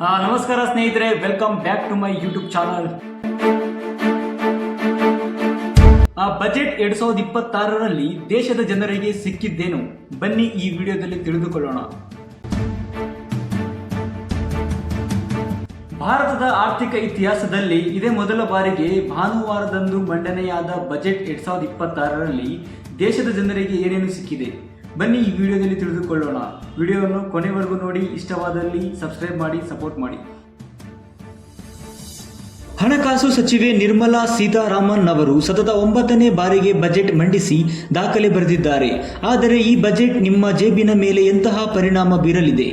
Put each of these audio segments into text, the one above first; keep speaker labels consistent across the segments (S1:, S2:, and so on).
S1: ನಮಸ್ಕಾರ ಸ್ನೇಹಿತರೆ, welcome back to my YouTube channel. Budget 2026ರಲ್ಲಿ ದೇಶದ ಜನರಿಗೆ ಸಿಕ್ಕಿದ್ದೇನು? ಬನ್ನಿ ಈ ವಿಡಿಯೋದಲ್ಲಿ ತಿಳಿದುಕೊಳ್ಳೋಣ. ಭಾರತದ ಆರ್ಥಿಕ ಇತಿಹಾಸದಲ್ಲಿ ಇದೇ ಮೊದಲ ಬಾರಿಗೆ ಭಾನುವಾರದಂದು ಮಂಡನೆಯಾದ ಬಜೆಟ್ 2026ರಲ್ಲಿ ದೇಶದ ಜನರಿಗೆ ಏನೇನು ಸಿಕ್ಕಿದೆ, ಬನ್ನಿ ಈ ವಿಡಿಯೋದಲ್ಲಿ ತಿಳಿದುಕೊಳ್ಳೋಣ. ವಿಡಿಯೋವನ್ನು ಕೊನೆವರೆಗೂ ನೋಡಿ, ಇಷ್ಟವಾದಲ್ಲಿ ಸಬ್ಸ್ಕ್ರೈಬ್ ಮಾಡಿ, ಸಪೋರ್ಟ್ ಮಾಡಿ. ಹಣಕಾಸು ಸಚಿವೆ ನಿರ್ಮಲಾ ಸೀತಾರಾಮನ್ ಅವರು ಸತತ 9ನೇ ಬಾರಿಗೆ ಬಜೆಟ್ ಮಂಡಿಸಿ ದಾಖಲೆ ಬರೆದಿದ್ದಾರೆ. ಆದರೆ ಈ ಬಜೆಟ್ ನಿಮ್ಮ ಜೇಬಿನ ಮೇಲೆ ಎಂತಹ ಪರಿಣಾಮ ಬೀರಲಿದೆ?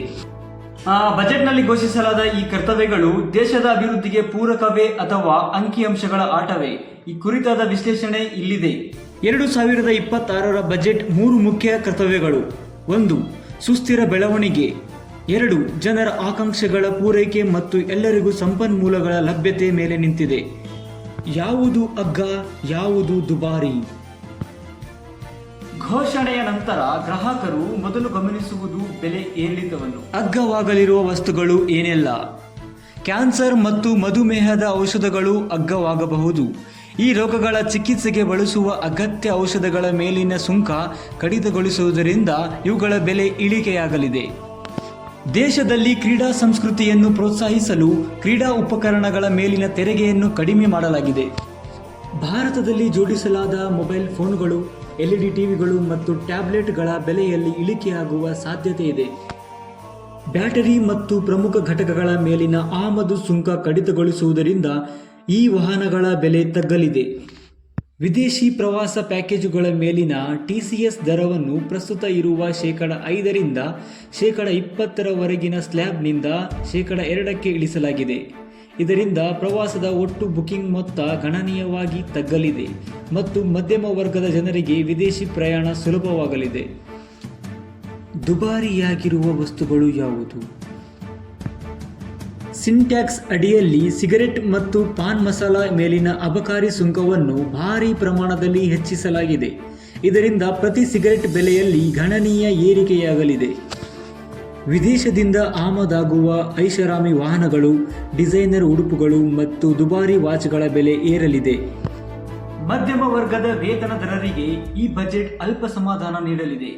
S1: ಬಜೆಟ್ನಲ್ಲಿ ಘೋಷಿಸಲಾದ ಈ ಕರ್ತವ್ಯಗಳು ದೇಶದ ಅಭಿವೃದ್ಧಿಗೆ ಪೂರಕವೇ ಅಥವಾ ಅಂಕಿಅಂಶಗಳ ಆಟವೇ? ಈ ಕುರಿತಾದ ವಿಶ್ಲೇಷಣೆ ಇಲ್ಲಿದೆ. 2026ರ ಬಜೆಟ್ 3 ಮುಖ್ಯ ಕರ್ತವ್ಯಗಳು. 1. ಸುಸ್ಥಿರ ಬೆಳವಣಿಗೆ. 2. ಜನರ ಆಕಾಂಕ್ಷೆಗಳ ಪೂರೈಕೆ ಮತ್ತು ಎಲ್ಲರಿಗೂ ಸಂಪನ್ಮೂಲಗಳ ಲಭ್ಯತೆ ಮೇಲೆ ನಿಂತಿದೆ. ಯಾವುದು ಅಗ್ಗ, ಯಾವುದು ದುಬಾರಿ? ಘೋಷಣೆಯ ನಂತರ ಗ್ರಾಹಕರು ಮೊದಲು ಗಮನಿಸುವುದು ಬೆಲೆ ಏರಿಳಿತವನ್ನು. ಅಗ್ಗವಾಗಲಿರುವ ವಸ್ತುಗಳು ಏನೆಲ್ಲ? ಕ್ಯಾನ್ಸರ್ ಮತ್ತು ಮಧುಮೇಹದ ಔಷಧಗಳು ಅಗ್ಗವಾಗಬಹುದು. ಈ ರೋಗಗಳ ಚಿಕಿತ್ಸೆಗೆ ಬಳಸುವ ಅಗತ್ಯ ಔಷಧಗಳ ಮೇಲಿನ ಸುಂಕ ಕಡಿತಗೊಳಿಸುವುದರಿಂದ ಇವುಗಳ ಬೆಲೆ ಇಳಿಕೆಯಾಗಲಿದೆ. ದೇಶದಲ್ಲಿ ಕ್ರೀಡಾ ಸಂಸ್ಕೃತಿಯನ್ನು ಪ್ರೋತ್ಸಾಹಿಸಲು ಕ್ರೀಡಾ ಉಪಕರಣಗಳ ಮೇಲಿನ ತೆರಿಗೆಯನ್ನು ಕಡಿಮೆ ಮಾಡಲಾಗಿದೆ. ಭಾರತದಲ್ಲಿ ಜೋಡಿಸಲಾದ ಮೊಬೈಲ್ ಫೋನ್ಗಳು, LED ಟಿವಿಗಳು ಮತ್ತು ಟ್ಯಾಬ್ಲೆಟ್ಗಳ ಬೆಲೆಯಲ್ಲಿ ಇಳಿಕೆಯಾಗುವ ಸಾಧ್ಯತೆ ಇದೆ. ಬ್ಯಾಟರಿ ಮತ್ತು ಪ್ರಮುಖ ಘಟಕಗಳ ಮೇಲಿನ ಆಮದು ಸುಂಕ ಕಡಿತಗೊಳಿಸುವುದರಿಂದ ಈ ವಾಹನಗಳ ಬೆಲೆ ತಗ್ಗಲಿದೆ. ವಿದೇಶಿ ಪ್ರವಾಸ ಪ್ಯಾಕೇಜುಗಳ ಮೇಲಿನ TCS ದರವನ್ನು ಪ್ರಸ್ತುತ ಇರುವ 5% -20% ವರೆಗಿನ ಸ್ಲ್ಯಾಬ್ನಿಂದ 2% ಇಳಿಸಲಾಗಿದೆ. ಇದರಿಂದ ಪ್ರವಾಸದ ಒಟ್ಟು ಬುಕಿಂಗ್ ಮೊತ್ತ ಗಣನೀಯವಾಗಿ ತಗ್ಗಲಿದೆ ಮತ್ತು ಮಧ್ಯಮ ವರ್ಗದ ಜನರಿಗೆ ವಿದೇಶಿ ಪ್ರಯಾಣ ಸುಲಭವಾಗಲಿದೆ. ದುಬಾರಿಯಾಗಿರುವ ವಸ್ತುಗಳು ಯಾವುದು? ಸಿನ್ಟ್ಯಾಕ್ಸ್ ಅಡಿಯಲ್ಲಿ ಸಿಗರೆಟ್ ಮತ್ತು ಪಾನ್ ಮಸಾಲ ಮೇಲಿನ ಅಬಕಾರಿ ಸುಂಕವನ್ನು ಭಾರೀ ಪ್ರಮಾಣದಲ್ಲಿ ಹೆಚ್ಚಿಸಲಾಗಿದೆ. ಇದರಿಂದ ಪ್ರತಿ ಸಿಗರೆಟ್ ಬೆಲೆಯಲ್ಲಿ ಗಣನೀಯ ಏರಿಕೆಯಾಗಲಿದೆ. ವಿದೇಶದಿಂದ ಆಮದಾಗುವ ಐಷಾರಾಮಿ ವಾಹನಗಳು, ಡಿಸೈನರ್ ಉಡುಪುಗಳು ಮತ್ತು ದುಬಾರಿ ವಾಚ್ಗಳ ಬೆಲೆ ಏರಲಿದೆ. ಮಧ್ಯಮ ವರ್ಗದ ವೇತನದಾರರಿಗೆ ಈ ಬಜೆಟ್ ಅಲ್ಪ ಸಮಾಧಾನ ನೀಡಲಿದೆ.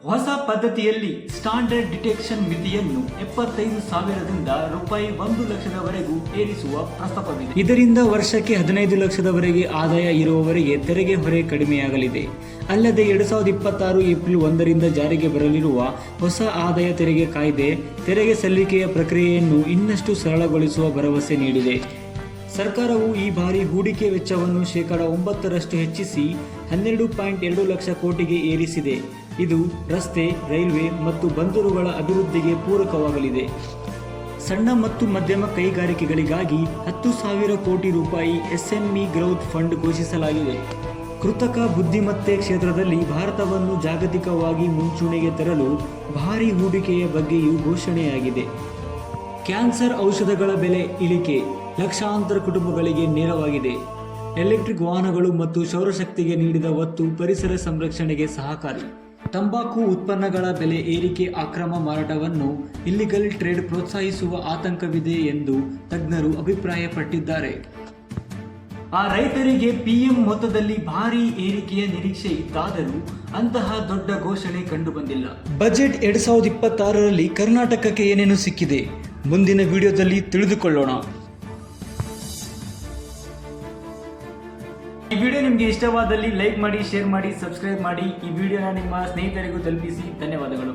S1: ಹೊಸ ಪದ್ಧತಿಯಲ್ಲಿ ಸ್ಟ್ಯಾಂಡರ್ಡ್ ಡಿಟೆಕ್ಷನ್ ಮಿತಿಯನ್ನು 75,000ದಿಂದ ₹1,00,000ವರೆಗೂ ಏರಿಸುವ ಪ್ರಸ್ತಾಪವಿದೆ. ಇದರಿಂದ ವರ್ಷಕ್ಕೆ 15 ಲಕ್ಷದವರೆಗೆ ಆದಾಯ ಇರುವವರಿಗೆ ತೆರಿಗೆ ಹೊರೆ ಕಡಿಮೆಯಾಗಲಿದೆ. ಅಲ್ಲದೆ 2026 ಏಪ್ರಿಲ್ 1ರಿಂದ ಜಾರಿಗೆ ಬರಲಿರುವ ಹೊಸ ಆದಾಯ ತೆರಿಗೆ ಕಾಯ್ದೆ ತೆರಿಗೆ ಸಲ್ಲಿಕೆಯ ಪ್ರಕ್ರಿಯೆಯನ್ನು ಇನ್ನಷ್ಟು ಸರಳಗೊಳಿಸುವ ಭರವಸೆ ನೀಡಿದೆ. ಸರ್ಕಾರವು ಈ ಬಾರಿ ಹೂಡಿಕೆ ವೆಚ್ಚವನ್ನು 9% ಹೆಚ್ಚಿಸಿ 12.2 ಲಕ್ಷ ಕೋಟಿಗೆ ಏರಿಸಿದೆ. ಇದು ರಸ್ತೆ, ರೈಲ್ವೆ ಮತ್ತು ಬಂದರುಗಳ ಅಭಿವೃದ್ಧಿಗೆ ಪೂರಕವಾಗಲಿದೆ. ಸಣ್ಣ ಮತ್ತು ಮಧ್ಯಮ ಕೈಗಾರಿಕೆಗಳಿಗಾಗಿ 10,000 ಕೋಟಿ ರೂಪಾಯಿ SME ಗ್ರೌತ್ ಫಂಡ್ ಘೋಷಿಸಲಾಗಿದೆ. ಕೃತಕ ಬುದ್ಧಿಮತ್ತೆ ಕ್ಷೇತ್ರದಲ್ಲಿ ಭಾರತವನ್ನು ಜಾಗತಿಕವಾಗಿ ಮುಂಚೂಣಿಗೆ ತರಲು ಭಾರೀ ಹೂಡಿಕೆಯ ಬಗ್ಗೆಯೂ ಘೋಷಣೆಯಾಗಿದೆ. ಕ್ಯಾನ್ಸರ್ ಔಷಧಗಳ ಬೆಲೆ ಇಳಿಕೆ ಲಕ್ಷಾಂತರ ಕುಟುಂಬಗಳಿಗೆ ನೇರವಾಗಿದೆ. ಎಲೆಕ್ಟ್ರಿಕ್ ವಾಹನಗಳು ಮತ್ತು ಸೌರಶಕ್ತಿಗೆ ನೀಡಿದ ಒತ್ತು ಪರಿಸರ ಸಂರಕ್ಷಣೆಗೆ ಸಹಕಾರಿ. ತಂಬಾಕು ಉತ್ಪನ್ನಗಳ ಬೆಲೆ ಏರಿಕೆ ಅಕ್ರಮ ಮಾರಾಟವನ್ನು, ಇಲ್ಲಿಗಲ್ ಟ್ರೇಡ್ ಪ್ರೋತ್ಸಾಹಿಸುವ ಆತಂಕವಿದೆ ಎಂದು ತಜ್ಞರು ಅಭಿಪ್ರಾಯಪಟ್ಟಿದ್ದಾರೆ. ರೈತರಿಗೆ PM ಮೊತ್ತದಲ್ಲಿ ಭಾರೀ ಏರಿಕೆಯ ನಿರೀಕ್ಷೆ ಇತ್ತಾದರೂ ಅಂತಹ ದೊಡ್ಡ ಘೋಷಣೆ ಕಂಡುಬಂದಿಲ್ಲ. ಬಜೆಟ್ 2026ರಲ್ಲಿ ಕರ್ನಾಟಕಕ್ಕೆ ಏನೇನು ಸಿಕ್ಕಿದೆ? ಮುಂದಿನ ವಿಡಿಯೋದಲ್ಲಿ ತಿಳಿದುಕೊಳ್ಳೋಣ. ಈ ವಿಡಿಯೋ ನಿಮಗೆ ಇಷ್ಟವಾದಲ್ಲಿ ಲೈಕ್ ಮಾಡಿ, ಶೇರ್ ಮಾಡಿ, ಸಬ್ಸ್ಕ್ರೈಬ್ ಮಾಡಿ. ಈ ವಿಡಿಯೋನ ನಿಮ್ಮ ಸ್ನೇಹಿತರಿಗೂ ತಲುಪಿಸಿ. ಧನ್ಯವಾದಗಳು.